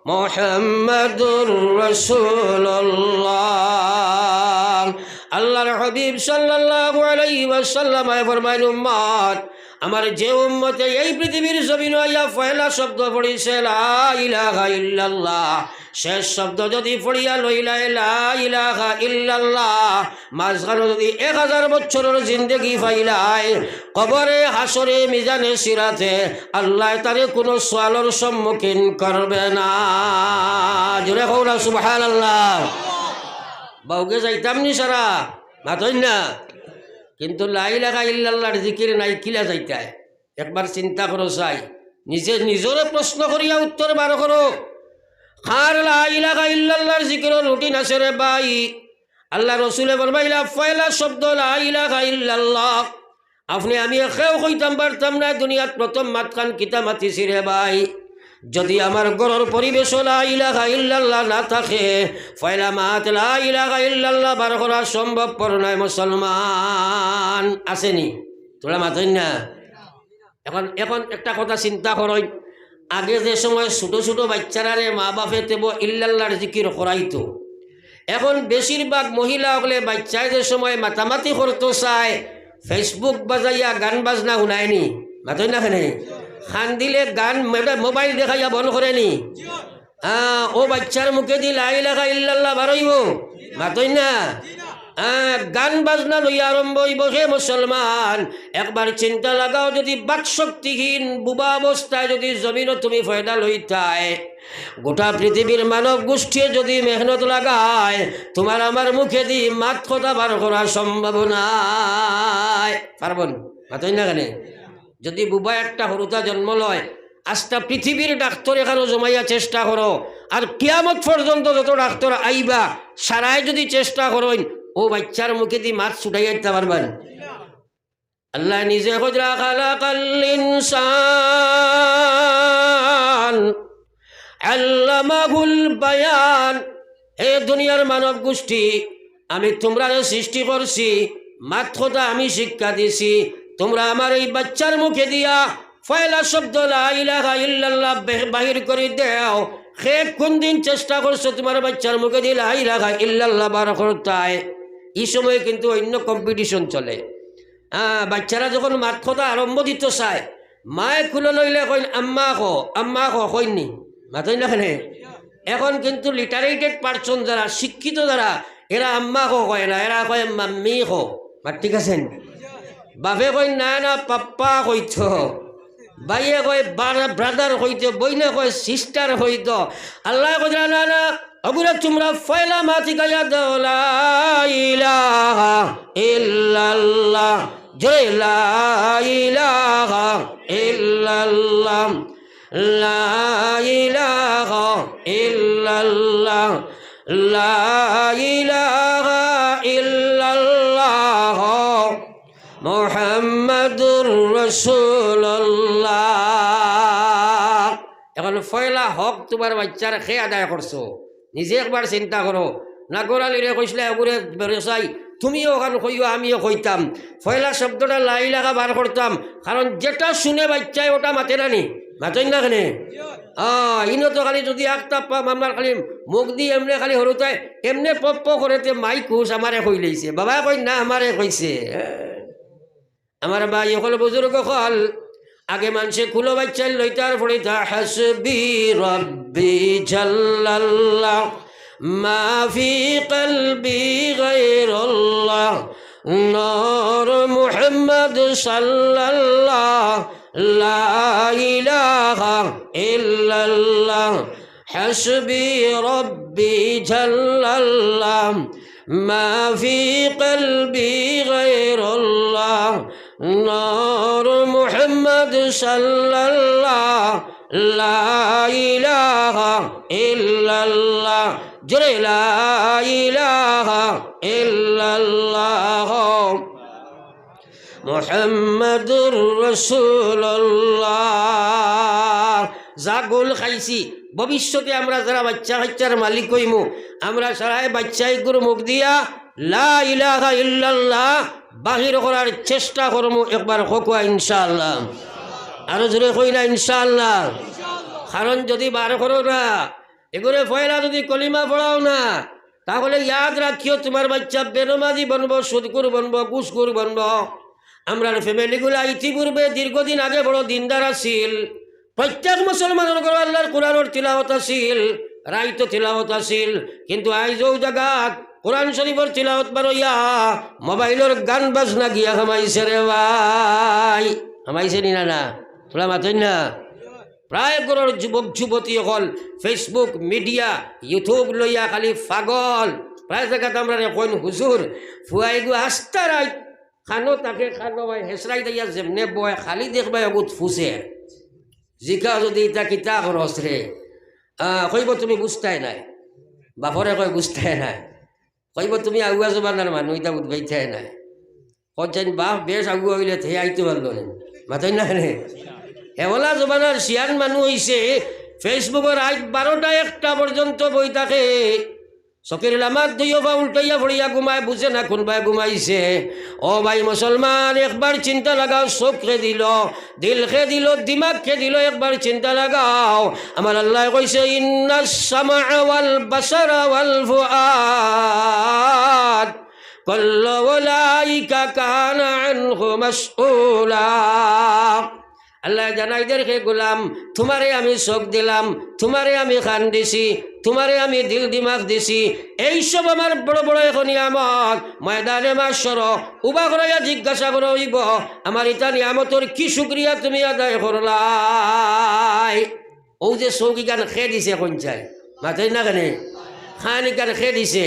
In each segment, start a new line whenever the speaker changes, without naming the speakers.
মুহাম্মাদুর রাসূলুল্লাহ। আল্লাহর হাবিব সাল্লাল্লাহু আলাইহি ওয়াসাল্লাম ফরমাইল, উম্মত আমার যে উম্মতে এই পৃথিবীর জমিনে আইয়া পয়লা শব্দ পড়িছে লা ইলাহা ইল্লাল্লাহ, শেষ শব্দ যদি পড়িয়া লইলা লা ইলাহা ইল্লাল্লাহ, মাঝখানে যদি 1000 বছরের জিন্দেগি পাইলাই, কবরে হাসরে মিজানে সিরাতে আল্লাহ তারে কোনো সওয়ালের সম্মুখীন করবে না। জোরে কওনা সুবহানাল্লাহ। বাউকে যাইতাম নি সারা মাতই না, কিন্তু লা ইলাহা ইল্লাল্লাহর জিকির নাই, কিলা যাইতায় একবার চিন্তা করো, চাই নিজরে প্রশ্ন করিয়া উত্তর বার করো। খার লা ইলাহা ইল্লাল্লাহর জিকিরের রুটিন আছে রে ভাই। আল্লাহ রসুলে বলবাইলা পয়লা শব্দ লা ইলাহা ইল্লাল্লাহ, আপনি আমি একেও কইতাম পারতাম না দুনিয়াত প্রথম মাতখান কিতা মাতিছি রে ভাই। যদি আমার ঘরের পরিবেশ লা ইলাহা ইল্লাল্লাহ না থাকে, পয়লা মাত লা ইলাহা ইল্লাল্লাহ বার করা সম্ভবপর নয়। মুসলমান আসেনি, তোরা মাতই না। এখন একটা কথা চিন্তা করই, আগে যে সময় ছোট ছোট বাচ্চারারে মা বাপে তেব ইল্লাল্লাহর জিকির করাইতো, এখন বেশিরভাগ মহিলা হলে বাচ্চায় যে সময় মাতামাতি করতো চায়, ফেসবুক বাজাইয়া গান বাজনা শুনায়নি, মাতই না খানে খান দিলে গান মোবাইল দেখাইয়া বন্ধ করেনি। ও বাচ্চার মুখে দি লা ইলাহা ইল্লাল্লাহ বারইব, মাতই না। গান বাজনা লইয়া আরম্ভ হইব। হে মুসলমান, একবার চিন্তা লাগাও, যদি বাকশক্তিহীন বুবা অবস্থায় যদি জমিনও তুমি ফয়দা লইতায়, গোটা পৃথিবীর মানব গোষ্ঠী যদি মেহনত লাগায়, তোমার আমার মুখে দি মাত কথা বার করা সম্ভব নাই। পারবন মাতই না কেন? যদি বুবা একটা হরুতা জন্ম লয়, আজটা পৃথিবীর ডাক্তার এখানে জমাইয়া চেষ্টা করো, আর কিয়ামত পর্যন্ত যত ডাক্তার আইবা সারাই যদি চেষ্টা করেন, ও বাচ্চার মুখে দিয়ে মাছ ছুটাইয়া দিতে পারবেন? আল্লাহ নিজে খুজরা খালাকাল ইনসান আল্লামাহুল বায়ান। হে দুনিয়ার মানব গোষ্ঠী, আমি তোমরা সৃষ্টি করছি, মাত কথা আমি শিক্ষা দিছি, তোমরা আমার এই বাচ্চার মুখে দিয়া পয়লা শব্দ লা ইলাহা ইল্লাল্লাহ বাহির করে দাও। সে কোন দিন চেষ্টা করছো তোমার বাচ্চার মুখে দিয়ে লা ইলাহা ইল্লাল্লাহ বার করতে? এই সময় কিন্তু অন্য কম্পিটিশন চলে। বাচ্চারা যখন মাত কথা আরম্ভ দিতে চায়, মায়ে খুলে লইলে কইন আম্মা খো কইনি, মাতই না কেনে? এখন কিন্তু লিটারেটেড পার্সন যারা, শিক্ষিত যারা, এরা আম্মা খো কয় না, এরা কয় মাম্মি খো। ঠিক আছেন? বাপে কয় না না পাপ্পা কইত, ভাইয়ে কয় ব্রাদার হইত, বইনে কয় সিস্টার হইত। আল্লাহ কয় না না, অগুরা তোমরা পয়লা মাতি গায়া দাও লা ইলাহা ইল্লাল্লাহ, জয় লা ইলাহা ইল্লাল্লাহ, লা ইলাহা ইল্লাল্লাহ, লা ইলাহা ইল্লাল্লাহ মুহাম্মাদুর রাসূলুল্লাহ। এখন পয়লা হক তোমার বাচ্চার খেয়ে আদায় করছো, নিজে একবার চিন্তা করো। না গোড়ালিরে কইসলে এগুলো বেরোসাই, তুমিও ওখানে কইও আমিও কইতাম, পয়লা শব্দটা লা ইলাহা বার করতাম, কারণ যেটা শুনে বাচ্চায় ওটা মাতে নানি, মাতই না কেনে? ইনো তো খালি যদি একটা আমার খালি মুখ দিয়ে এমনি খালি হরুতায় এমনি পপ্প করেতে মাই কুস আমারে কই লইছে, বাবা কই না আমারে কইছে। আমার ভাই সকল বুজুর্গ কল, আগে মানুষে খুলো বাচ্চার লইতার পড়িতা হাসবি রব্বি জাল্লাল্লাহ মা ফি কলবি গায়রুল্লাহ নূর মুহাম্মদ সাল্লাল্লাহ লা ইলাহা ইল্লাল্লাহ হাসবি রব্বি জাল্লাল্লাহ মা ফি কলবি গায়রুল্লাহ নূর মুহাম্মদ সাল্লাল্লাহ লা ইলাহা ইল্লাল্লাহ, জোরে লা ইলাহা ইল্লাল্লাহ মুহাম্মাদুর রাসূলুল্লাহ। যা গোল খাইছি, ভবিষ্যতে আমরা যারা বাচ্চার মালিক হইমু, আমরা সারাই বাচ্চাই গুরু মুখ দিয়া লা ইলাহা ইল্লাল্লাহ বাহির করার চেষ্টা করবো একবার খোকা ইনশাআল্লাহ। আরো জোরে কই না ইনশাআল্লাহ। কারণ যদি বার করো না এগুলো পয়লা যদি কলিমা পড়াও না তাহলে ইয়াদ রাখিও তোমার বাচ্চা বেনমাজি বনব, সুদকুর বনব, ঘুষখোর বনব। আমরা ফ্যামিলিগুলা ইতিপূর্বে দীর্ঘদিন আগে বড় দিনদার আছিল। প্রত্যেক মুসলমানের ঘরে আল্লাহর কোরআনের তিলাওয়াত আছিল, রাইতো তিলাওয়াত আছিল। কিন্তু আইজও জাগাত কোরআন শরীফের তিলাওয়াত বারইয়া মোবাইলের গান বাজনা গিয়া হামাইছে রে ভাই। হামাইছে নি না তোলা মাতই না। প্রায় গড়ের যুবক যুবতী হল ফেসবুক মিডিয়া ইউটিউব লইয়া খালি পাগল। প্রায় জায়গাত আমরা কইন হুজুর ফুয়াই গু হাস্তা রাই খানো তাকে খানো ভাই হেসরাই দিয়া যেমনে বয় খালি দেখবাই অগুত ফুসে জিকা যদি ইটা কিতা খরচ রে কইব তুমি বুঝতাই নাই। বাপরে কয় বুঝতাই নাই, কইব তুমি আগুয়া জবানার মানুষ ইটা বুঝবাইতাই নাই। কইছেন বাপ বেশ আগুয়া হইলে হে আইতে পারলো না মাতই না রে। এওলা জবানার শিয়ান মানুষ হইছে ফেসবুকের আজ 12টা 1টা পর্যন্ত বই থাকে। চকের লামাত দুইও বা উল্টাইয়া ভরিয়া ঘুমায়, বুঝে না কোনবাই ঘুমাইছে। ও ভাই মুসলমান একবার চিন্তা লাগাও, চোখ খে দিল, দিল খে দিল, দিমাগ খে দিল, একবার চিন্তা লাগাও। আমার আল্লাহ কইছে ইন্নাস সামা ওয়াল বাসারা ওয়াল ফুআদ কুল্লু উলাইকা কানা আনহু মাসউলা। আল্লাহ জানাইদের হে গোলাম, তোমারে আমি চোখ দিলাম, তোমারে আমি কান দিছি, তোমারে আমি দিল দিমাগ দিছি, এইসব আমার বড় বড় এখন নিয়ামত। ময়দানে মাশর উবা করাইয়া জিজ্ঞাসা করা হইব আমার ইটা নিয়ামতর কি শুক্রিয়া তুমি আদায় করলাই। ও যে চৌকি গান খেয়ে দিছে কোন চাই মাথায় না কেনে খানি গান খেয়ে দিছে।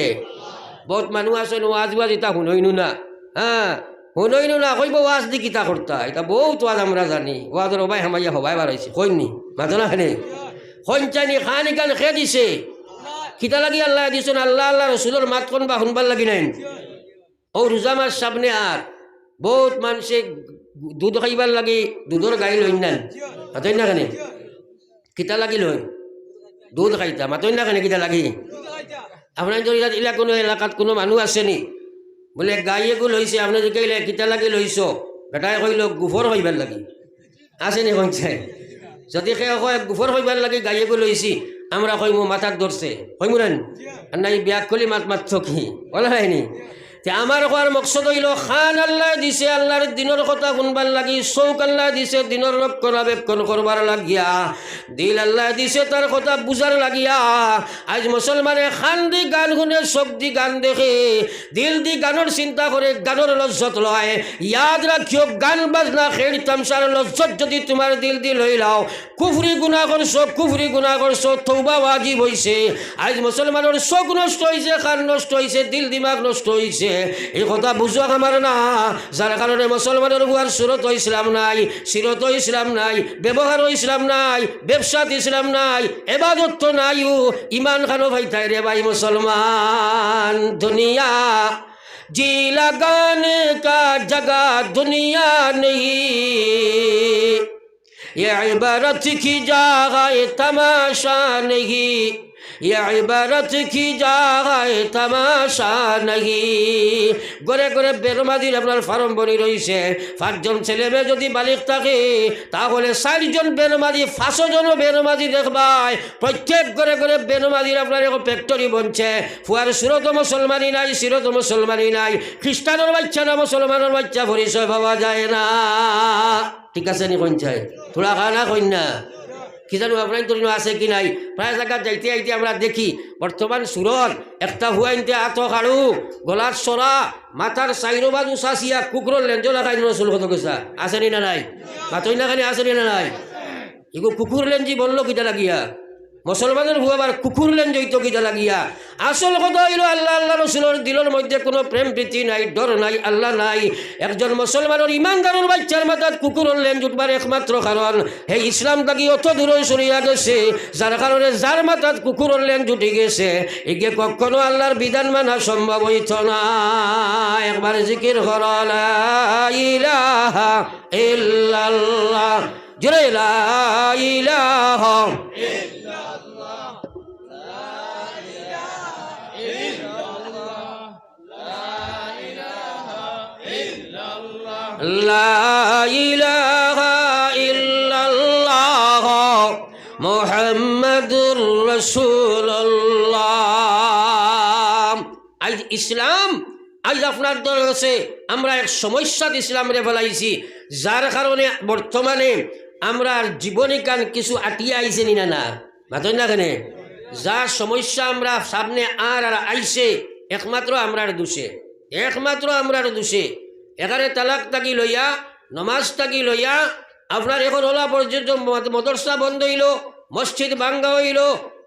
বহুত মানুষ আছে ওয়াজ ওয়াজ ইটা শুনইনু না, হ্যাঁ শুনইনু না, কইব ওয়াজ দি কিতা করতা। এটা বহুত ওয়াজ আমরা জানি, ওয়াজের হবাই হামাইয়া হবাই বাড়াইছে কইনি মাথা না কেনে কইন চাইনি খানি গান খেয়ে দিছে। কিতা লাগি আল্লাহ দিছেন, আল্লাহ আল্লাহ রসুলের মাত কোন বা শুনবার লাগি নাই। ও রোজা মাস সামনে আর বহুত মানুষে দুধ খাইবার লাগি দুধর গাই লইন না মাতই না কেনে কিতা লাগি লই দুধ খাইতা মাতই না কেনে কিতা লাগি। আপনার যদি ইলা কোনো এলাকাত কোনো মানুষ আসেনি বলে গাই এগুলো লইছে, আপনার যদি কইলে কিতা লাগি লইছ, বেটাই কইল গুফর হইবার লাগি আসেনি কইছে। যদি সে কয় গুফর হইবার লাগি গাই এগুলো লইছি, আমরা কইম মাথার ধরছে কইমুরেন আর নাই ব্যাগ খুলি মাত মাত্র কি বলা হয়নি। আমার কোয়ার মকসদ হইল খান আল্লাহ দিছে আল্লাহর দিনের কথা শুনবার লাগি, চৌক আল্লাহ দিছে দিনের রক্ষণাবেক্ষণ করবার লাগিয়া, দিল আল্লাহ দিছে তার কথা বুঝার লাগিয়া। আজ মুসলমানে খান দি গান শুনে, চোখ দি গান দেখে, দিল দি গানের চিন্তা করে, গানের লজ্জত লয়। ইয়াদ রাখিও গান বাজনা খেল তামসার লজ্জত যদি তোমার দিল দি লই লাও, কুফরি গুনাহ করছো, কুফরি গুনাহ করছো, তওবা ওয়াজিব হইছে। আজ মুসলমানের চোখ নষ্ট হইছে, কান নষ্ট হইছে, দিল দিমাগ নষ্ট হইছে। এই কথা বুঝো আমার না, যার কারণে মুসলমানের বুয়ার সুরত ইসলাম নাই, সিরত ইসলাম নাই, ব্যবহার ইসলাম নাই, ব্যবসাত ইসলাম নাই, এবাদত তো নাই, ইমান খানো ভাই তাই রে ভাই মুসলমান। দুনিয়া जी लगाने का जगह दुनिया नहीं, ये इबारत की जगह तमाशा नहीं, ये इबारत की जगह तमाशा नहीं। গড়ে গড়ে বেরমাদির আপনার ফার্ম বনি রয়েছে। 5 জন ছেলে মেয়ে যদি বালিক থাকে তাহলে 4 জন বেরমাদি, 5 জনও বেরমাদি দেখবাই। প্রত্যেক ঘরে ঘরে বেরমাদির আপনার এখন ফ্যাক্টরি বনছে। ফুয়ার সুরত মুসলমানি নাই, সিরত মুসলমানি নাই, খ্রিস্টানের বাচ্চা না মুসলমানের বাচ্চা পরিচয় পাওয়া যায় না। ঠিক আছে নি কইন তোরা খানা কইন না কি জানো আপনার তরিন আছে কি নাই। প্রায় জায়গা যাইতে আইতে আমরা দেখি বর্তমান সুরত একটা হুয়াইনতে আত কাড়ু, গলার সরা, মাথার চাইরো বাজু চাচিয়া কুকুরের লেঞ্জো লাগাই রসুল কত গেছা আসেনি না নাই, মাতই না খানি আসেনি না নাই। এগো কুকুর লেঞ্জি বললো কিটা লাগিয়া, মুসলমানের হুয়াবার কুকুর লেন জৈত কিটা লাগিয়া। আসল কথা হইল আল্লাহ আল্লাহ রসুলের দিলের মধ্যে কোনো প্রেম প্রীতি নাই, ডর নাই, আল্লাহ নাই। একজন মুসলমানের ইমানদারের বাচ্চার মাথাত কুকুরের লেন জুটবার একমাত্র কারণ এই ইসলাম থাকি অত দূরে সরিয়া গেছে, যার কারণে যার মাথাত কুকুরের লেন জুটি গেছে এগে কখনো আল্লাহর বিধান মানা সম্ভব হইত না। একবার জিকির কর লা ইলাহা ইল্লাল্লাহ, জোরে লা ইলাহা ইল্লাল্লাহ, লা ইলাহা ইল্লাল্লাহ, লা লা ইলাহা ইল্লাল্লাহ মুহাম্মাদুর রাসূলুল্লাহ। আজ ইসলাম আজ আপনার দল আছে, আমরা এক সমস্যাত ইসলামরে ফেলাইছি, যার কারণে বর্তমানে আমরা জীবনে কান কিছু আটিয়া আইছে নিনা না মাতই না কেন, যা সমস্যা আমরা সামনে আর আইছে একমাত্র আমরার দোষে, একমাত্র আমরার দোষে। এখানে তালাক তাকি লইয়া, নমাজ তাকি লইয়া, আপনার এখন ওলা পর্যন্ত মদরসা বন্ধ হইল, মসজিদ ভাঙ্গা হইল,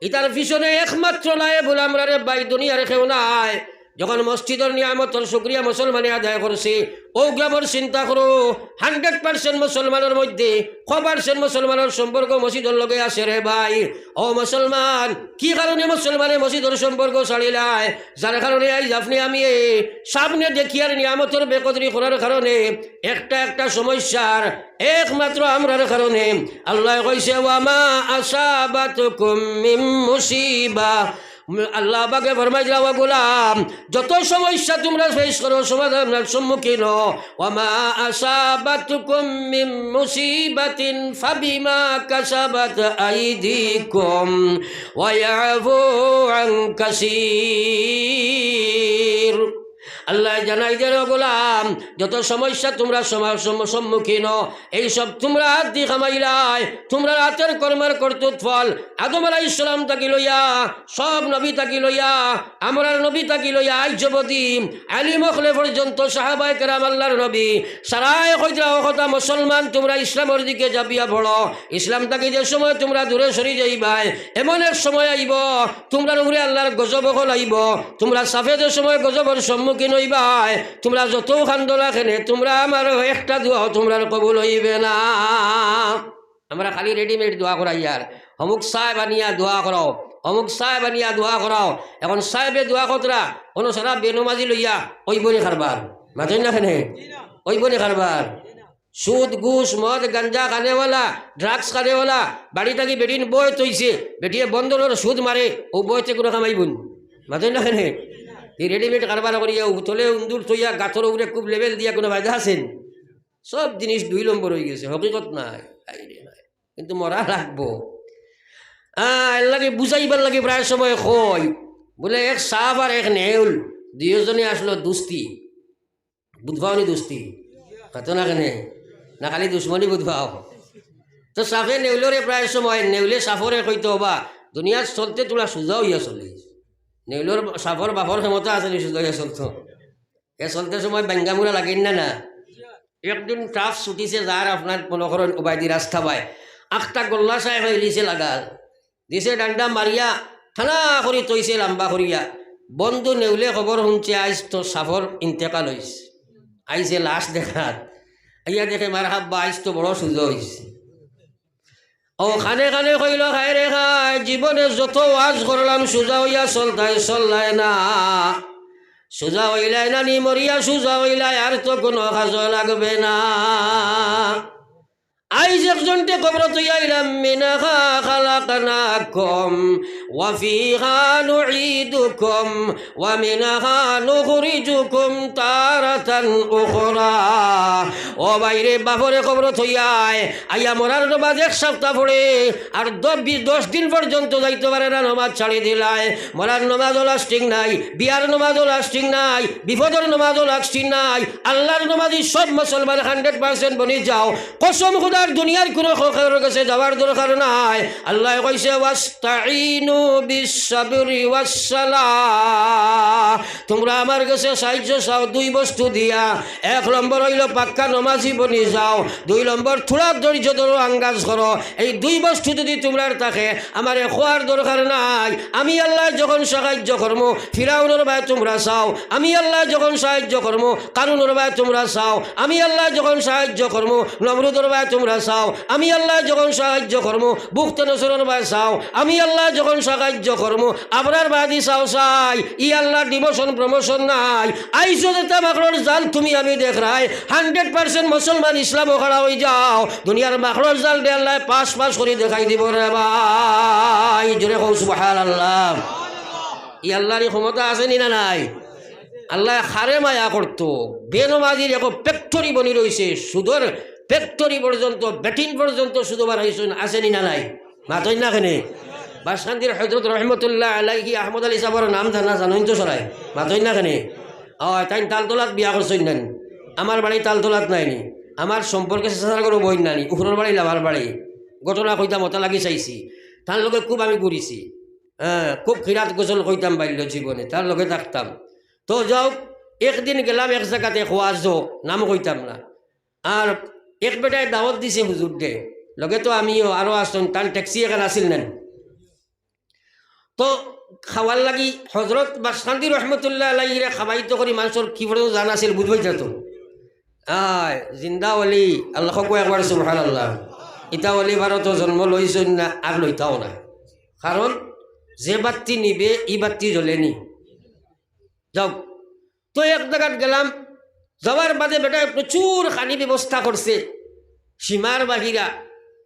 ইতার পিছনে একমাত্র লাই বলে আমরা রে বাই দুনিয়ার কেউ নাই। যখন মসজিদের নিয়ামতর শুকরিয়া মুসলমানে আদায় করছে, ও গ্রামের চিন্তা করো 100% মুসলমানের মধ্যে 100% মুসলমানের সম্পর্ক মসজিদের লগে আছে রে ভাই। ও মুসলমান, কি কারণে মুসলমানে মসজিদের সম্পর্ক ছাড়িলায়? যার কারণে আজ আপনি আমি সামনে দেখিয়ার নিয়ামতের বেকদরি করার কারণে একটা একটা সমস্যার একমাত্র আমরার কারণে। আল্লাহ কইছে ওয়ামা আসাবাতুকুম মিন মুসিবা, আল্লাহ পাকে ফরমাইলা ওয়া গোলাম, যত সমস্যা তোমরা ফেস করো, সমাধানের সম্মুখীন, ওয়ামা আসাবাতুকুম মিন মুসিবাতিন ফাবিমা কাসাবাত আইদিকুম ওয়া ইয়াফু আন কাসীর। আল্লাহ জানাই দে গোলাম, যত সমস্যা তোমরা সম্মুখীন, এইসব তোমরা হাত দিয়ে কামাইলাই, তোমরা হাতের কর্মের কর্তৃত্ব ফল আদম আলাইহিস সালাম তাকি লইয়া, সব নবী তাকি লইয়া, আমরার নবী তাকি লইয়া আজ যবতী আলী মখলে পর্যন্ত সাহাবায়ে কেরাম আল্লাহর নবী সারায় কইরা কথা, মুসলমান তোমরা ইসলামের দিকে যাবিয়া পড়ো, ইসলাম তাকি যে সময় তোমরা দূরে সরি যাইবাই, এমন এক সময় আইব তোমরা উপরে আল্লাহর গজব হল আইব, তোমরা সাফেদের সময় গজবের সম্মুখীন হইবাই, তোমরা যত খান্দলা খেনে তোমরা আমার একটা দোয়া তোমরা কবুল হইবে না। আমরা খালি রেডিমেড দোয়া করাই, আর অমুক সাহেব আনিয়া দোয়া করাও, অমুক সাহেব আনিয়া দোয়া করাও। এখন সাহেবে দোয়া কতরা কোনো সারা বেনমাজি লইয়া ওই বলে কারবার মাঝে না খেনে, ওই বলে কারবার, সুদ ঘুষ মদ গাঞ্জা খানেওয়ালা, ড্রাগস খানেওয়ালা, বাড়ি থাকি বেটিন বই তৈছে, বেটিয়ে বন্ধনের সুদ মারে, ও বইতে কোনো কামাইবুন মাঝে না খেনে। এই রেডিমেড কারবার করিয়া তলে উন্দুর থইয়া গাথর উপরে খুব লেভেল দিয়া কোনো ফায়দা আছেন? সব জিনিস 2 নম্বর হয়ে গেছে, হকিকত নাই, কিন্তু মরা লাগবো। লাগে বুঝাইবার লাগে প্রায় সময় কই বলে এক সাপ আর এক নেউল দুজনে আসলো দুস্তি, বুধবাওনি দুস্তি হাতো না কেনে না খালি দুশ্মনী বুধবাও। তো সাফে নেউলরে প্রায় সময় নেউলে সাফরে কইতে হবা দুনিয়ার চলতে তোরা সোজা হইয়া চলিস, নেউলর সাফর বাফর ক্ষমতা আছে সোজা হইয়া চলতো, এ চলতে সময় বেঙ্গামুরা লাগেন না না। একদিন ট্রাফ ছুটিছে, যার আপনার মনে করেন ওবাইদি রাস্তা পায়, আখটা গোল্লা সাহেব হইলিছে লাগাল দিছে, ডান্ডা মারিয়া থানা করি তৈছে লাম্বা করিয়া। বন্ধু নেউলে খবর শুনছে আইস তো সাফর ইন্তেকাল হয়েছে, আইসে লাশ দেখাত, আইয়া দেখে মার হাব্বা আইস তো বড় সুযোগ হয়েছে। ও খানে খানে কইল খায় রে খায়, জীবনে যত ওয়াজ করলাম সোজা হইয়া চললাই না, সোজা হইলাই না নি মরিয়া সোজা হইলাই, আর তো কোনো কাজ লাগবে না। আইজ একজনকে কবর তৈয়াইলাম, মিনাহা খালাকনাকুম ওয়া ফিহা নুঈদুকুম ওয়া মিনাহা নুখরিজুকুম তারাতান উখরা। ও বাইরে বাপরে কবর তৈয়াই আইয়া মরার নমাজ 1 সপ্তাহ পড়ে আর 10 দিন পর্যন্ত যাইতে পারে না, নমাজ ছাড়ি দিলাই। মরার নমাজও লাস্টিং নাই, বিয়ার নমাজও লাস্টিং নাই, বিপদের নমাজও লাস্টিং নাই। আল্লাহর নমাজি সব মুসলমান 100% বনি যাও, কসম খুদা দুনিয়ার কোনো কাছে যাওয়ার দরকার নাই। আল্লাহ কইছে ওয়াস্তাইনু বিসসাবরি ওয়াসসালাহ, তোমরা আমার কাছে সাহায্য চাও 2 বস্তু দিয়া। 1 নম্বর হইল পাক্কা নমাজি বনি যাও, 2 নম্বর থোড়া ধৈর্য ধরো, আঙ্গাজ করো। এই 2 বস্তু যদি তোমরা থাকে আমার খোয়ার দরকার নাই। আমি আল্লাহ যখন সাহায্য করবো ফিরাউনের ভাই তোমরা চাও, আমি আল্লাহ যখন সাহায্য করবো কারুনের ভাই তোমরা চাও, আমি আল্লাহ যখন সাহায্য করবো নমরুদের ভাই তোমরা চাও, আমি আল্লাহ যখন সাহায্য করবো বুখতে নসরের ভাই চাও, আমি আল্লাহ যখন সাহায্য করবো আপনার বাদি চাও চাই। ই আল্লাহ ডিমোশন প্রমোশন নাই। আইসো যেতে মাকড়র জাল তুমি আমি দেখ রায় 100% মুসলমান ইসলাম খাড়া হয়ে যাও, দুনিয়ার মাকড়র জাল দে আল্লাহ পাশ করে দেখাই দিব রে ভাই। জোরে কও সুবহানাল্লাহ। ই আল্লাহর ক্ষমতা আছে নি না নাই? আল্লাহ খারে মায়া করতো বেনমাজির এক ফ্যাক্টরি বনি রয়েছে সুদর ফ্যাক্টরি পর্যন্ত ব্যাটিং পর্যন্ত শুধু বানাইছেন আসেনি না নাই মাতই না কেনে বাসকান্দির হজরত রহমতুল্লাহ আলাইহি আহমদ আলী সাহর নাম জানা জানোই তো সরাই মাতই না কেনে তাই তালতলাত বিয়া করছেন না আমার বাড়ি তালতলাত নাইনি আমার সম্পর্কে চেষ্টা করো বই নানি উখরর বাড়ি লাভার বাড়ি ঘটনা কইতাম মতা লাগি চাইছি তার লগে খুব আমি ঘুরিছি হ্যাঁ খুব খিরাত গোসল কইতাম বাল্য জীবনে তার লগে থাকতাম তো যাও একদিন গেলাম এক জায়গাতে খোয়াজ নাম কইতাম না আর এক বেটায় দাওয়াত দিছে হুজুর দে লগে তো আমিও আরও আসতাম তার ট্যাক্সি এখানে আসিল নেন তো খাওয়ার লাগি হজরত বাসকান্দি রহমতুল্লাহ আলাইহিরে খাবাইতো করি মানুষের কি পর্যন্ত জানা আছিল বুঝবই তো জিন্দা অলি আল্লাহ একবার সুবহানাল্লাহ ইতা অলি ভারত জন্ম লইছেন না আর লইতাও না কারণ যে বাতি নিবে ই বাতি জ্বলেনি যাও তো এক জায়গাত গেলাম যাওয়ার বাদে বেটায় প্রচুর খানি ব্যবস্থা করছে সীমার বাহিরা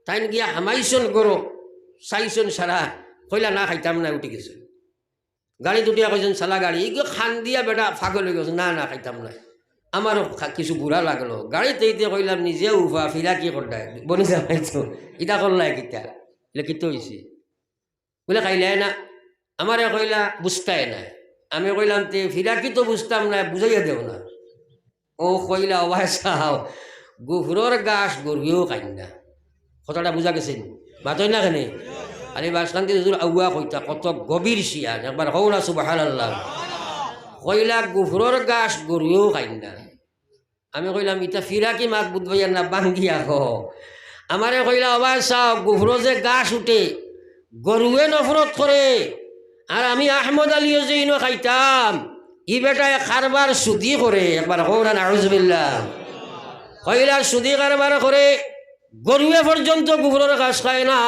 তাই গিয়া হামাইছন করো চাইছন সারা কইলা না খাইতাম না উঠে গেছে গাড়ি দুটিয়া কইছেন সালা গাড়ি এগুলো খান দিয়া বেটা ফাগল হয়ে গেছে না খাইতাম না আমারও কিছু বুড়া লাগলো গাড়িতে এইতে কইলাম নিজে উফা ফিরা কি করতাই বনি যাইতো ইটা করলাই কিতা বলে কিতো হয়েছে বলে খাইলাই না আমারে কইলা বুঝতাই নাই আমি কইলাম তে ফিরা কি তো বুঝতাম না বুঝাইয়া দেও না ও কইলা ওয়াই চাও গুফরর গাছ গরুও খাই না কথাটা বুঝা গেছেন মাতই না কেনে আরে বাসকান্তি হুজুর আউয়া কইতা কত গভীর শিয়ান একবার হৌলা সুবহানাল্লাহ কইলা গুফরর গাছ গরুও খাই না আমি কইলাম ইটা ফিরা কি মাত বুধবাইয়ার না বাঙ্গিয়া হ আমারে কইলা ওয়াই চাও গুফর যে গাছ উঠে গরুয়ে নফরত করে আর আমি আহমদ আলীও যে ইনো খাইতাম ই বেটায় কারবার সুদি করে একবার হৌলা নাউজুবিল্লাহ কইলা সুদি কারবার করে গরুয়ে পর্যন্ত গুফরের গাছ খায় না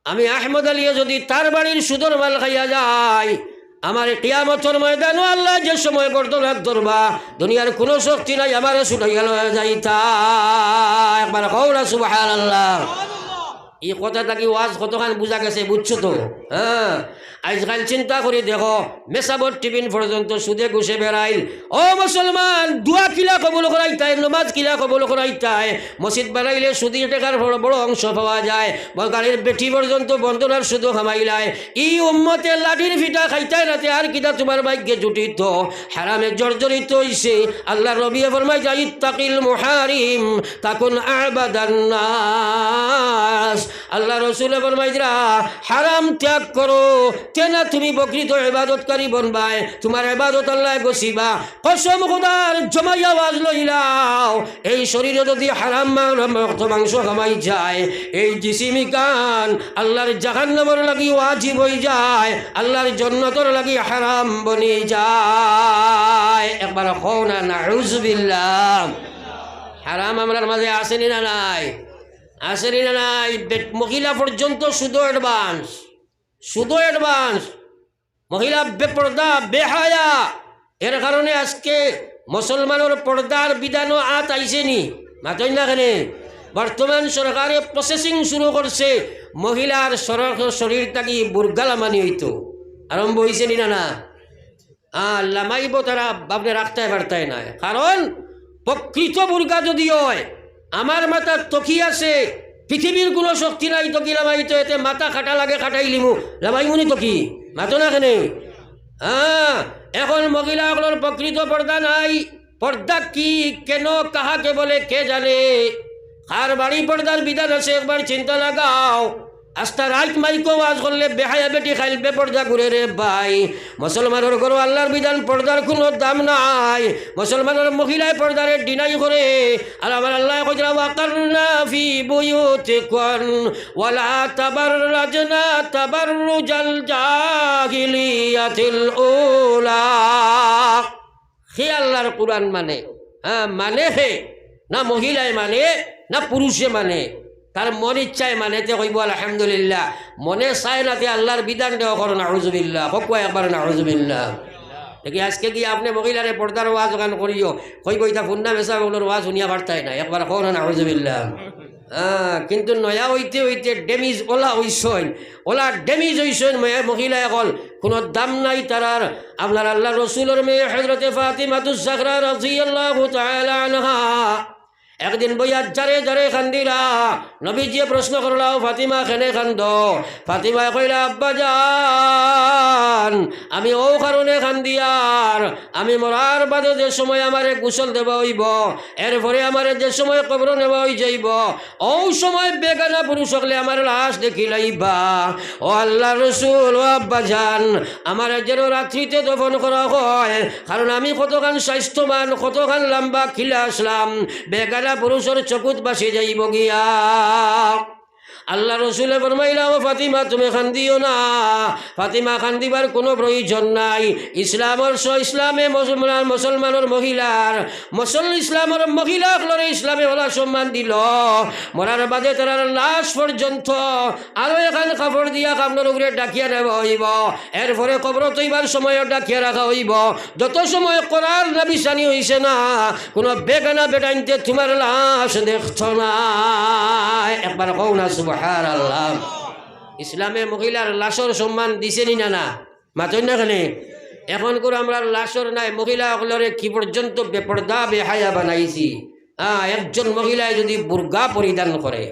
আমি আহমদ আলীও যদি তার বাড়ির সুদর মাল খাইয়া যায় আমার কিয়ামতের ময়দানও আল্লাহ যে সময় বর্তমান ধরবা দুনিয়ার কোনো শক্তি নাই আমার ছুটাইয়া লয়া যাইতা একবার হৌলা সুবহানাল্লাহ এই কথাটা কি ওয়াজ কতখান বুঝা গেছে বুঝছো তো হ্যাঁ আজকাল চিন্তা করে দেখো মেসাবর টিফিন পর্যন্ত সুদে ঘুষে বেড়াইল ও মুসলমান দুয়া কিলা কবুল করাইতায় নমাজ কিলা কবুল করাইতায় মসজিদ বানাইলে সুদি টাকার বড় অংশ পাওয়া যায় গাড়ির বেটি পর্যন্ত বন্ধনার সুদো খামাইলায় ই উম্মতে লাঠির ফিটা খাইতায় নাতে আর কিটা তোমার ভাগ্যে জুটিত হারামে জর্জরিত হইছে আল্লাহ রবিয়ে ফরমাই যায় ইত্তাকিল মুহারিম তাকুন আবাদান নাস আল্লাহ রসুলে ফরমাইরা হারাম ত্যাগ করো তেনা তুমি প্রকৃত ইবাদতকারী বনবাই তোমার ইবাদত আল্লাহ গছিবা কসম খোদার জমাই আওয়াজ লইলাও এই শরীরে যদি হারাম মাংস কামাই যায় এই জিসিমি কান আল্লাহর জাহান্নামের লাগি ওয়াজিব হয়ে যায় আল্লাহর জান্নাতের লাগি হারাম বনি যায় একবার কও না নাউজুবিল্লাহ হারাম আমরার মাঝে আসেনি না নাই আসেনি না নাই মহিলা পর্যন্ত শুধু অ্যাডভান্স মহিলা বেপর্দা বেহায়া এর কারণে আজকে মুসলমানের পর্দার বিধানও আত আইসেনি মাতই না কেনে বর্তমান সরকারে প্রসেসিং শুরু করছে মহিলার শরীর থাকি বুর্গালা মানি হইতো আরম্ভ হয়েছে নি না লামাইব তারা বাপনে রাখতে পারতায় না কারণ প্রকৃত বুর্গা যদি হয় আমার মাথার তকি আছে পৃথিবীর কোনো শক্তি নাই তকি লামাইতো এতে মাথা খাটা লাগে খাটাই লিমু লামাইমুনি তকি মাতো না কেনে এখন মহিলাগুলোর প্রকৃত পর্দা নাই পর্দা কি কেন কাহাকে বলে কে জানে কার বাড়ি পর্দার বিধান আছে একবার চিন্তা লাগাও আস্তা রাত মাইকো ওয়াজ করলে বেহায়া বেটি খাইল বেপর্দা ঘুরে রে ভাই মুসলমানের ঘর আল্লাহর বিধান পর্দার কোনো দাম নাই মুসলমানের মহিলায় পর্দারে ডিনাই করে আর আমার আল্লাহ কইরা ওয়াকারনা ফি বুয়ুতিকুন ওয়ালা তাবাররাজনা তাবাররুজাল জাহিলিয়াতিল উলা হে আল্লাহর কুরআন মানে মানে হে না মহিলায় মানে না পুরুষে মানে তার মন ইচ্ছায় মানেতে কইব আলহামদুলিল্লাহ মনে চায় নাতে আল্লাহর বিধান দেওয়া করো নাউজুবিল্লাহ হকুয়া একবার নাউজুবিল্লাহ দেখি আজকে গিয়ে আপনি মহিলারে পর্দার ওয়াজ গান করিও কইব ইতা ফুন্না মেসা ওগুলোর ওয়াজ শুনিয়া পারতাই না একবার কো না নাউজুবিল্লাহ কিন্তু নয়া হইতে হইতে ড্যামেজ ওলা হইসইন, ওলা ড্যামেজ হইসইন মহিলা এখন কোনো দাম নাই তারার। আপনার আল্লাহ রসুলের মেয়ে হযরতে ফাতিমাতুজ জাহরা রাদিয়াল্লাহু তাআলা আনহা একদিন বইয়া জারে জারে খান্দিরা। নবীজি প্রশ্ন করলাও, ফাতিমা কেনে কান্দ? ফাতিমা কইলা, আব্বা জান আমি ও কারণে কান্দিয়ার, আমি মরার বাদে যে সময় আমারে গোসল দেওয়া হইব, এরপরে আমারে যে সময় কবর নেওয়া হয়ে যাইব, ও সময় বেগানা পুরুষ হলে আমার লাশ দেখি লাইবা। ও আল্লাহ রসুল, ও আব্বা জান আমার যেন রাত্রিতে দফন করা হয়, কারণ আমি কতখান স্বাস্থ্যবান, কতখান লম্বা খিলা আসলাম, বেগানা পুরুষের চকুত বাসি যাইব গিয়া। আল্লাহ রসুলে ফরমাইলা, ও ফাতিমা তুমি কান্দিও না, ফাতিমা কান্দিবার কোনো প্রয়োজন নাই। ইসলামে মুসলমানের মহিলার ইসলামের মহিলাগুলোর ইসলামে ওলা সম্মান দিল। মরার বাদে তার লাশ পর্যন্ত আরো এখান কাপড় দিয়া কামড়ের উপরে ডাকিয়া নেওয়া হইব, এরপরে কবর তৈবার সময় ডাকিয়া রাখা হইব। যত সময় করার না বিছানি হইছে না, কোনো বেগানা বেটাইনতে তোমার লাশ দেখছ না। একবার কও না সুবহানাল্লাহ। ইসলামে মহিলার লাশর সম্মান দিছেনি না? না মাতই না কেনে? এখন করে আমরা লাশর নাই, মহিলাগুলোরে কি পর্যন্ত বেপর্দা বেহায়া বানাইছি। একজন মহিলায় যদি বুর্গা পরিধান করে,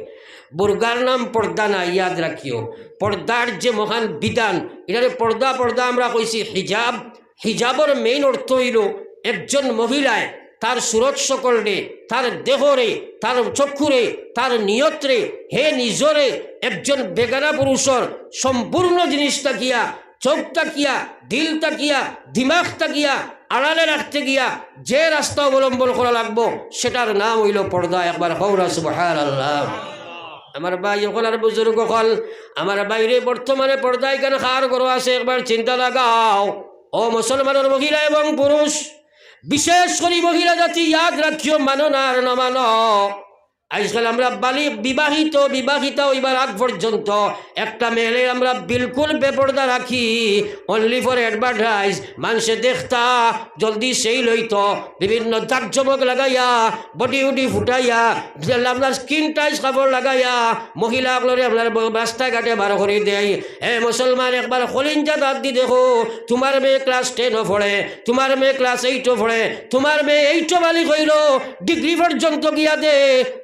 বুর্গার নাম পর্দা না, ইয়াদ রাখিও। পর্দার যে মহান বিধান, এটারে পর্দা আমরা কইছি হিজাব। হিজাবর মেইন অর্থ হইল একজন মহিলায় তার সুরত সকলে, তার দেহরে, তার চক্ষুরে, তার নিয়ত্রে, হে নিজরে একজন বেগানা পুরুষর সম্পূর্ণ জিনিসটা গিয়া, চোখটা গিয়া, দিলটা গিয়া, দিমাগটা গিয়া আড়ালে রাখতে গিয়া যে রাস্তা অবলম্বন করা লাগবো, সেটার নাম হইল পর্দা। একবার কওরা সুবহানাল্লাহ। আমার ভাই হল আর বুজুর্গ হল, আমার বাইরে বর্তমানে পর্দায় কেন খার গরো আছে, একবার চিন্তা লাগাও। ও মুসলমানের মহিলা এবং পুরুষ, বিশেষ করে মহিলা জাতি ইয়াদ রাখিও, মানো না আর না মানো, আজকাল আমরা বিবাহিতা হইবার আগ পর্যন্ত একটা মেয়েলে আমরা বিলকুল বেপর্দা রাখি, অনলি ফর অ্যাডভার্টাইজ। মানুষে দেখতা জলদি সেই লইতো, বিভিন্ন জাকজমক লাগাইয়া, বডি উডি ফুটাইয়া, আপনার স্কিন টাইজ কাপড় লাগাইয়া মহিলাগুলোরে আপনার রাস্তাঘাটে বার করে দেয়। মুসলমান একবার খলিঞ্জা দাঁত দি দেখো, তোমার মেয়ে ক্লাস 10 পড়ে, তোমার মেয়ে ক্লাস 8 পড়ে, তোমার মেয়ে 8 মালিক হইল, ডিগ্রি পর্যন্ত গিয়া দে,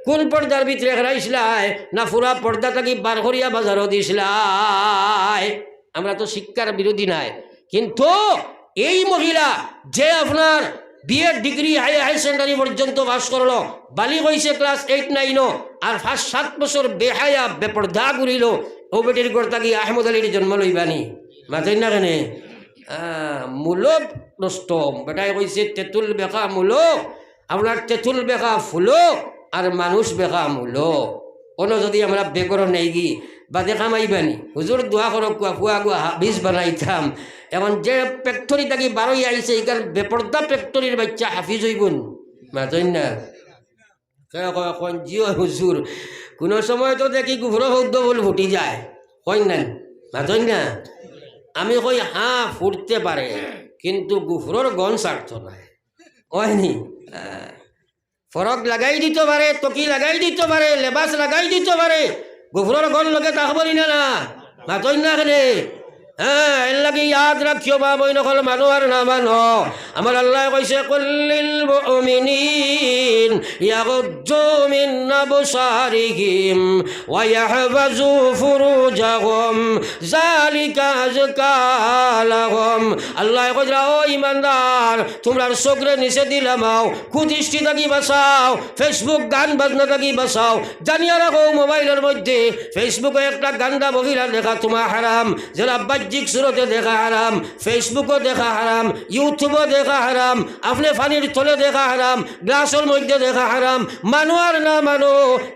কোন পর্দার ভিতরে রাইসলাই না পুরা পর্দা থাকি বার করিয়া বাজারও দিসলাই। আমরা তো শিক্ষার বিরোধী নাই, কিন্তু এই মহিলা যে আপনার বিএড ডিগ্রি হাই সেকেন্ডারি পর্যন্ত পাস করলো, বালিক হয়েছে ক্লাস 8-9, আর 5-7 বছর বেহায়া বেপর্দা ঘুরিল, ও বেটির কর্তা কি আহমদ আলীর জন্ম লইবানি? মাথেন না কেনে? মূলো নষ্ট বেটাই কইছে, তেঁতুল বেকা মূলো, আপনার তেঁতুল বেকা ফুলো আর মানুষ বেকা মূলো। কোনো যদি আমরা বেকর নেই গি বাদে কামাইবানি, হুজুর দোয়া করক, ফুয়া গুয়া হাবিজ বানাইতাম। এখন যে ফ্যাক্টরি থাকি বারোই আইছে, এখান বেপর্দা ফ্যাক্টরির বাচ্চা হাফিজ হইগুন। মাতই না এখন জিও হুজুর, কোনো সময় তো দেখি গুভর শব্দ বল ফুটি যায়, কই না? মাতই না? আমি কই হ্যাঁ ফুটতে পারে, কিন্তু গুফরর গন স্বার্থ নাই, হয়নি? ফরক লাগাই দিতে পারে, টকি লাগাই দিতে পারে, লেবাস লাগাই দিতে পারে, গুফরর গন লগে তাকবরি না না। মাতই না কেনে? এর লাগে ইয়াদ রাখিও বা বই নকল মানো আর না মানো। আমার আল্লাহ কইছে, কুল্লিল মুমিনিন ইয়াগুজ্জু মিন আবসারিহিম ওয়া ইয়াহফাজু ফুরুজাহুম যালিকা আযকা লাহুম। আল্লাহ কইরা, ও ইমানদার, তোমরা চোখরে নিচে দিলামাও, কুদৃষ্টি থাকি বাঁচাও, ফেসবুক গান বাজনা থাকি বাঁচাও। জানিয়া রাখো, মোবাইলের মধ্যে ফেসবুকে একটা গান্দা মহিলা দেখা তোমার হারাম, যারা বাহ্যিক সুরতে দেখা হারাম, ফেসবুকও দেখা হারাম, ইউটিউবও দেখা হারাম, আপনি পানির তলে দেখা হারাম, গ্লাসের মধ্যে দেখা হারাম। মানো আর না মানো,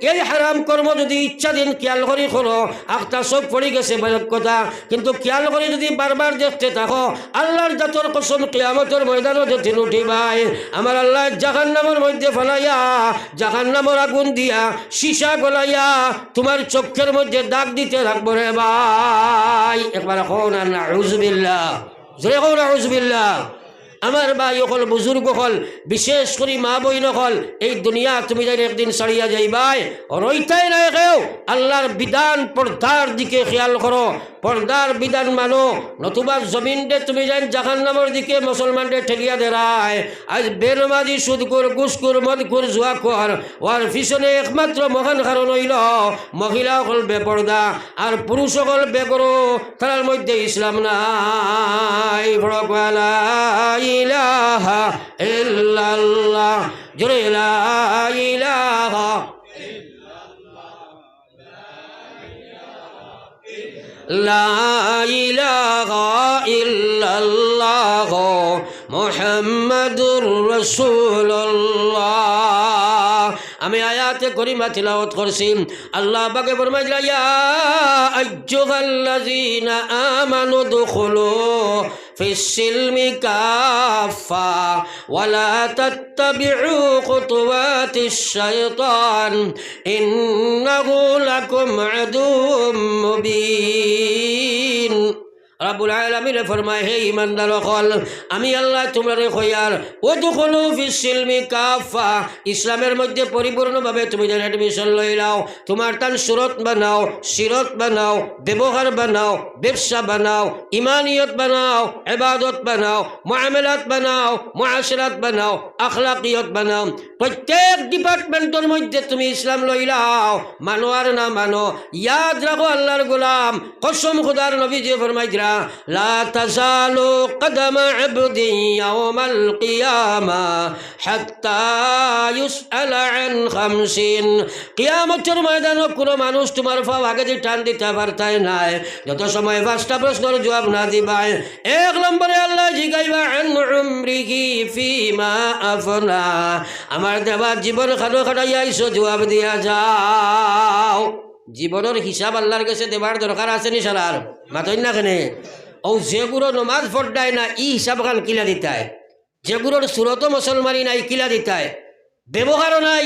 এই হারাম কর্ম যদি ইচ্ছাদিন খেয়াল করি করো, একটা চোখ পড়ে গেছে বড় কথা, কিন্তু খেয়াল করে যদি বারবার দেখতে থাকো, আল্লাহর জাতর কসম কিয়ামতের ময়দানও যেদিন উঠিবাই, আমার আল্লাহ জাহান্নামের মধ্যে ফেলাইয়া, জাহান্নামের আগুন দিয়া সীসা গলাইয়া তোমার চোখের মধ্যে দাগ দিতে থাকবো রে ভাই। একবার নাউযুবিল্লাহ, জোরে কও নাউযুবিল্লাহ। আমার ভাই হল বুজুর্গ হল বিশেষ করে মা বইন হল এই দুনিয়া তুমি যাই একদিন ছাড়িয়া যাইবাই রইতাই নাই কেউ আল্লাহর বিধান পর্দার দিকে খেয়াল করো পর্দার বিধান মানো নতুবা জমিনতে তুমি যাই জাহান্নামের দিকে মুসলমানদের ঠেলিয়া দেরায় আজ বেনমাজি সুদকুর ঘুষকুর মদকুর জুয়া কর ওর পিছনে একমাত্র মহান কারণ হইল মহিলা হল বেপর্দা আর পুরুষ হল বেগরো তার মধ্যে ইসলাম নাই বড় লা ইলাহা ইল্লাল্লাহ জোরে লা ইলাহা লা ইলাহা ইল্লাল্লাহ মুহাম্মাদুর রাসূলুল্লাহ। আমি আয়াতে করিমা তিলাওয়াত করছি আল্লাহ পাকে ফরমাইলেন ইয়া আইয়ুহাল্লাযীনা আমানু দুখুলু ফিস-সিলমি কাফা ওয়ালা তাত্তাবিউ খুতুওয়াতিশ শাইতান ইন্নাহু লাকুম আদুউম মুবিন। রব্বুল আলামিন ফরমায় হে ঈমানদার হল আমি আল্লাহ তোমরা কইয়ার ওয়াদখুলু ফিস-সিলমি কাফা ইসলামের মধ্যে পরিপূর্ণভাবে তুমি যেন এডমিশন লই নাও তোমার তান সুরত বানাও সিরত বানাও ব্যবহার বানাও ব্যবসা বানাও ইমানিয়ত বানাও ইবাদত বানাও মুআমালাত বানাও মুআশারাত বানাও আখলাকিয়ত বানাও প্রত্যেক ডিপার্টমেন্টের মধ্যে তুমি ইসলাম লই নাও মানো আর না মানো ইয়াদ রাখো আল্লাহর গোলাম কসম খোদার নবী যে ফরমাইরা লা তাজালু কদমা আবদি ইয়াওমাল কিয়ামা হাত্তা ইউসআলা আন খামসিন কিয়ামতের ময়দানে কোনো মানুষ তোমার পাও আগে যে টান দিতে পারতাই নাই যত সময় পাঁচটা প্রশ্নের জবাব না দিবাই এক নম্বরে আল্লাহ জিগাইবা আন উমরিহি ফিমা আফনা আমার দেবা জীবন খাটো খাটাইয়া আইছো জবাব দিয়া যাও জীবনের হিসাব আল্লাহর কাছে দেবার দরকার আছে নি সারার মাতই না কেনে ও যেগুলো নমাজ পড়ায় না ই হিসাব খান কিলা দিতায় যেগুলোর সুরত মুসলমানি নাই কিলা দিতায় ব্যবহারও নাই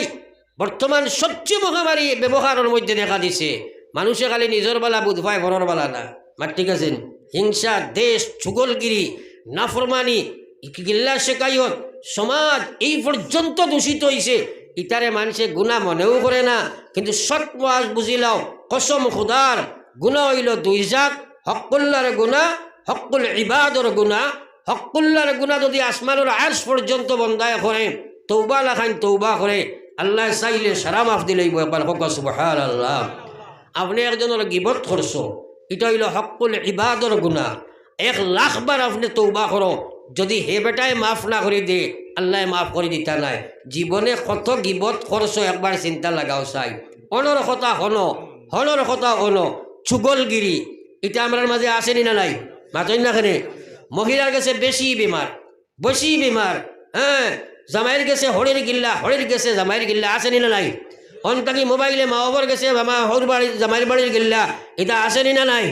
বর্তমান সবচেয়ে মহামারী ব্যবহারের মধ্যে দেখা দিছে মানুষে খালি নিজের বেলা বুধ পায় বড়র বেলা না মার ঠিক আছেন হিংসা দেশ চুগলগিরি নাফরমানি গিল্লা শেখায়ত সমাজ এই পর্যন্ত দূষিত হয়েছে ইতারে মানুষে গুণা মনেও করে না কিন্তু সৎ ওয়াজ বুঝিলাও কসম খুদার গুণা হইল দুই জাত হকুল্লার গুণা হকুল ইবাদর গুণা হকুল্লার গুণা যদি আসমানের আরশ পর্যন্ত বন্দায় করে তৌবা লাখান তৌবা করে আল্লাহ চাইলে সারা মাফ দিলেই একবার হক সুবহানাল্লাহ। আপনি একজনের গিবত করছো এটা হইল হকুল ইবাদর গুণা 1,00,000 বার আপনি তৌবা করো যদি হে বেটায় মাফ না করে দে আল্লাহ মাফ করে দিতা নাই জীবনে কত গিবত করছো একবার চিন্তা লাগাও চাই অনর কথা হনর কথা চুগলগিরি এটা আমার মাঝে আসেনি না নাই মাতই না কেনে মহিলার কাছে বেশি বেমার হ্যাঁ জামাইয়ের গেছে হরের গেছে জামাইয়ের গিল্লা আসেনি না নাই অন্তাকি মোবাইলে মা বাবার গেছে হর বাড়ি জামাইয়ের বাড়ির গিল্লা এটা আসেনি না নাই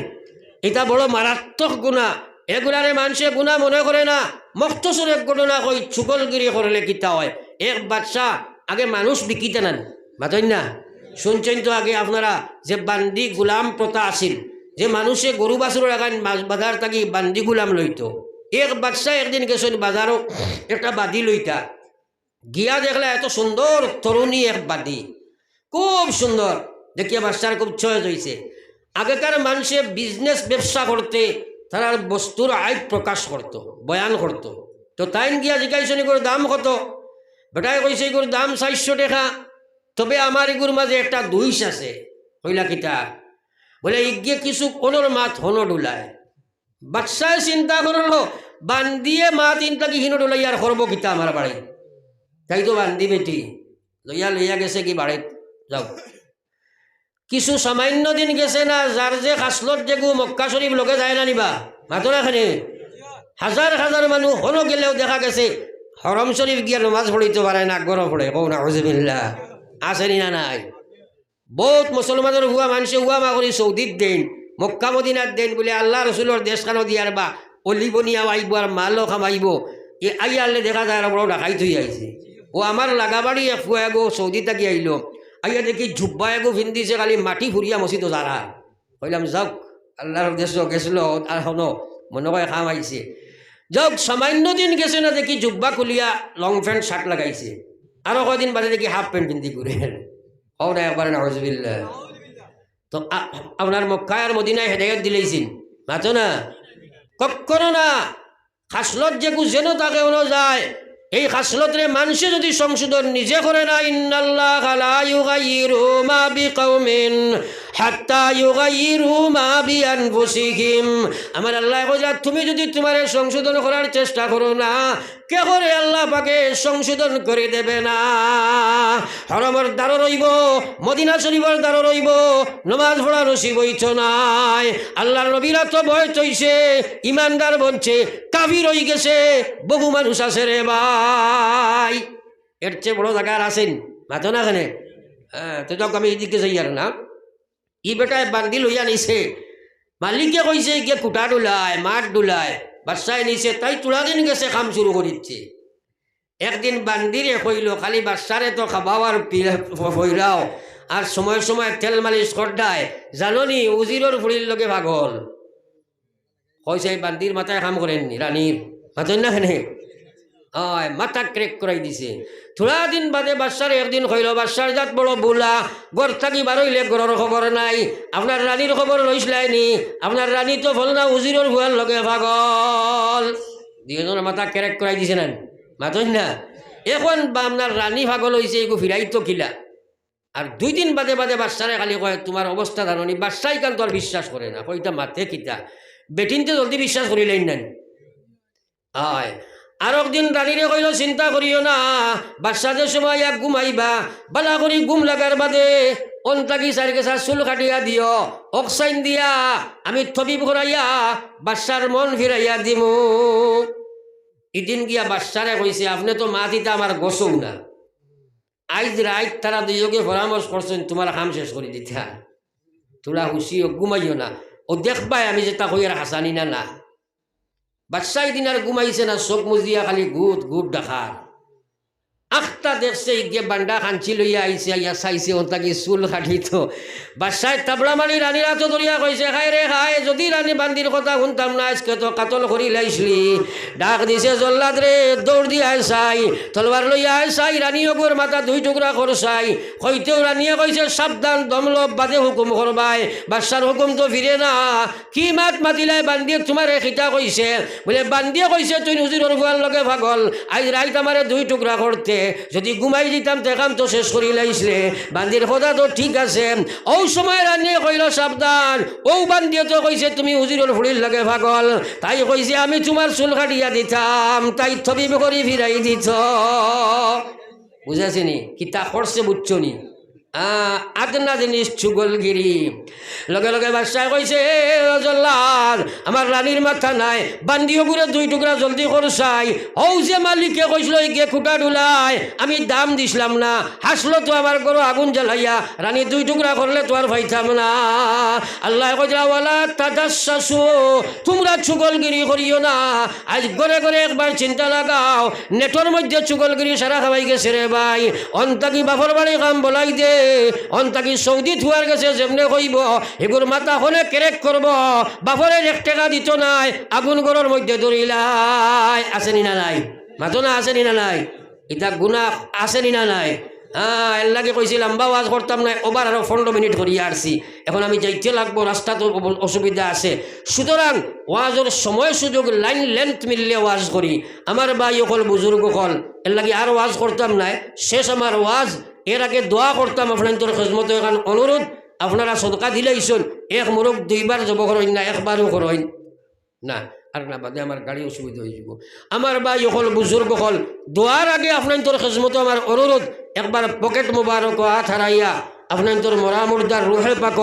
এটা বড় মারাত্মক গুণা এগুলারে মানুষে গুণা মনে করে না মখতসর এক ঘটনা কই চুগলগিরি করলে কিতা হয় এক বাচ্চা আগে মানুষ বিকিতে নেন মাতই না শুনছেন তো আগে আপনারা যে বান্দি গুলাম প্রথা আসিল যে মানুষে গরু বাছুর আগান বাজার থাকি বান্দি গুলাম লইতো এক বাচ্চা একদিন গেছেন বাজারও একটা বাদি লইতা গিয়া দেখলা এত সুন্দর তরুণী এক বাদি খুব সুন্দর দেখিয়া বাচ্চার খুব চয়েস হয়েছে আগেকার মানুষে বিজনেস ব্যবসা করতে তারা বস্তুর আয় প্রকাশ করত বয়ান করত তো তাইন গিয়া জিজ্ঞাসা করে দাম কত বেটায় কইছে এগুর দাম 400 টাকা তবে আমার এগুর মাঝে একটা দুইশ আছে কইলা কিতা বলে ইগিয়ে কিছু কোনোর মাত হনো ডুলায় বাচ্চায় চিন্তা করলো বান্দিয়ে মাত ইনটাকে হিনো ডুলাই আর করবো কিতা আমার বাড়ি তাই তো বান্দি বেটি লইয়া গেছে কি বাড়িত যাও কিছু সামান্য দিন গেছে না যার যে খাসলত যেগু মক্কা শরীফ লোকে যায় না নিবা মাতো এখানে হাজার হাজার মানুষ হলো গেলেও দেখা গেছে হরম শরীফ গিয়া নমাজ পড়িতে পারে না গরম পড়ে কৌ না হজবিল্লা আসেনি না নাই বহুত মুসলমানের হুয়া মানুষে হুয়া মা করি সৌদির দেন মক্কা মদিনার দেন বলে আল্লাহ রসুলের দেশখানো দিয়ার বা অলিবনিয়া আইব আর মালও খামাইব এ আই আনলে দেখা যায় আর বড় ডাকাই থই আইছে ও আমার লাগাবাড়ি ফুয়া গো সৌদি থাকি আইল আইয়া দেখি ঝুব্বা এগো ভিন্দিছে খালি মাটি ফুরিয়া মসিত যারা কইলাম যাওক আল্লাহর দেশ গেছিল আর হনো মনে করে খাম আইছে যাক সামান্য দিন গেছে না দেখি জুব্বা খুলিয়া লং প্যান্ট শার্ট লাগাইছে, আরো কয়দিন বাদে দেখি হাফ প্যান্ট পিন্দি ঘুরে। হও না একবার নাউজুবিল্লাহ। তো আপনার মক্কা আর মদিনায় হেদায়ত দিলেইছেন মাতো না, কখনো না। খাসলত যে যেন তাকে ওনো যায়, এই খাসলতরে মানুষে যদি সংশোধন নিজে করে না, ইন্নাল্লাহা লা ইউগাইয়িরু মা বিকাউমিন হাত্তা ইউগাইয়িরু মা বিআনফুসিহিম। আমার আল্লাহ কইলা তুমি যদি তোমারে সংশোধন করার চেষ্টা করো না, কে করে আল্লাহ পাকে সংশোধন করে দেবে না। হরমর দ্বারও রইব, মদিনা শরীফের দ্বারও রইব, নমাজ পড়া নসিব হইছ নাই। আল্লাহর নবীরা তো ভয় তৈছে, ইমানদার বলছে, কাফির হয়ে গেছে বহু মানুষ আছে রে ভাই। এর চেয়ে বড় জায়গা আর আছেন মাতো না খানে। হ্যাঁ, তো যাক আমি এদিকে যাই আর না। ই বেটায় বান্দিল হইয়া নিছে, মালিকে কইছে গিয়ে কুটা ডুলায় মাঠ ডুলায়, বাচ্চায় নিছে, তাই তুলা দিন গেছে কাম শুরু করিচ্ছে। একদিন বান্দিরে কইল খালি বাচ্চারে তো খাবাওয়ার ফইরাও আর সময় সময় তেল মালিশ করডায়, জাননি উজিরর ফুড়ির লগে ভাগল। কইছে এই বান্দির মাথায় কাম করেননি, রানীর মাথেন না খেনে মাথা ক্রেক করাই দিছে। থোড়া দিন বাদে বাচ্চার একদিন কইল বাচ্চার জাত বড় বুলা, গড় থাকি বারইলে গড়ের খবর নাই, আপনার রানীর খবর লইসলাইনি, আপনার রানী তো ভল না উজিরর ভুয়ার লগে ভাগল। দুজনের মাথা ক্রেক করাই দিছে না মাথেন না। এখন আপনার রানী ভাগল হয়েছে এগু ফিরাই তো কিলা। আর 2 দিন বাদে বাদে বাচ্চারে খালি কয় তোমার অবস্থা জানি, বাচ্চাই কান তো আর বিশ্বাস করে না, কইটা মাথে কিতা বেটিনতে জলদি বিশ্বাস করিলেন না। আয় আর একদিন রানীরে কইল চিন্তা করিও না, বাচ্চাদের সময় এক ঘুমাইবা, বালা করি ঘুম লাগার বাদে অন্তাকি চারিকেছা চুল কাটিয়া দিও, অক্সাইন দিয়া আমি থবিব করাইয়া বাচ্চার মন ফিরাইয়া দিমু। এদিন গিয়া বাচ্চারে কইছে আপনি তো মা দিতা আমার গোসৌ না, আজ রাত তারা দুইজনে পরামর্শ করছেন তোমার কাম শেষ করে দিতা, তোলা হুসি ও ঘুমাইও না, ও দেখবাই আমি যেটা কই আর হাসানি না না। বাচ্চাই দিন আর ঘুমাইছে না, চোখ মুজিয়া খালি গুট গুট ডাকার। আখটা দেখছে গিয়ে বান্ডা খাঞ্চি লইয়া আইছে, আইয়া চাইছে ওটাকে চুল কাটিত। বাচ্চায় তাবলা মারি রানীরা তো ধরিয়া কইছে খাই রে খাই, যদি রানী বান্দির কথা শুনতাম না আজকে তো কাতল করি লাইছলি। ডাক দিছে জল্লাদ রে, দৌড় দিয়ে চাই, তলবার লইয়া চাই, রানী অগুর মাথা 2 টুকরা করছাই। কইতেও রানিয়ে কইছে সাবধান, দমলব বাদে হুকুম করবাই, বাচ্চার হুকুম তো ফিরে না। কি মাত মাতিলাই বান্দিয়ে তোমার খিতা কইছে, বলে বান্দিয়ে কইছে তুই নুজির ভুয়ার লগে ভাগল, আজ রাইত আমারে 2 টুকরা করতে, যদি ঘুমাই দিতাম দেখাম তো শেষ করি লাইছিলে। বান্দির কথা তো ঠিক আছে। ও সময় রানিয়ে কইল সাবধান, ও বান্দিয়ে তো কইছে তুমি উজিরর ফুড়ির লাগে ভাগল, তাই কইছে আমি তোমার চুল কাটিয়া দিতাম, তাই থবিব করি ফিরাই দিত। বুঝাছিনি কিতা করছে বুঝছনি। আদনা জিনিস চুগলগিরি। লগে লগে বাদশাহ কইছে জল্লাদ আমার রানীর মাথা নাই, বান্দিও করে 2 টুকরা জলদি করছাই। ও যে মালিকে কইছিল গিয়ে খুঁটা ডুলাই, আমি দাম দিছিলাম না, হাসলো তো আমার গরু আগুন জ্বালাইয়া, রানী 2 টুকরা করলে তো আর ভাইতাম না। আল্লাহ কইলা ওয়ালা তাদাসসু, তোমরা চুগলগিরি করিও না। আজ ঘরে ঘরে একবার চিন্তা লাগাও, নেটর মধ্যে চুগলগিরি সারা খাওয়াই গেছে রে ভাই। অন্তাকি বাপর বাড়ি কাম বলাই দে, অন্তাকি সৌদি থুয়ার গেছে যেমনে কইব এগুর মাথা হলে ক্রেক করব, বাপরের 1 টাকা দিত নাই, আগুন গরর মধ্যে ধরিলাই। আসেনি না নাই মাতো না, আসেনি না নাই, এটা গুণা আসেনি না নাই। এর লাগে কইছিলাম বা ওয়াজ করতাম না, ওবার আরো 15 মিনিট করিয়া আসছি, এখন আমি যাইতে লাগবো, রাস্তা তো অসুবিধা আছে। সুতরাং ওয়াজের সময় সুযোগ লাইন লেন্থ মিললে ওয়াজ করি। আমার ভাই অকল বুজুর্গ কল, এর লাগে আর ওয়াজ করতাম না, শেষ আমার ওয়াজ। এর আগে দোয়া করতাম আপনার খেজমত এখন অনুরোধ, আপনারা সদকা দিলেইছেন, 1 মুরুখ 2 বার জব করেন না, 1 বারও করেন না, আর না বাদে আমার গাড়ি অসুবিধা হয়ে যাব। আমার ভাই হল বুজুর্গ হল, দোয়ার আগে আপনার খেজমত আমার অনুরোধ, একবার পকেট মুবারক হাত হারাইয়া আপনার মরা মুর্দার রুহে পাক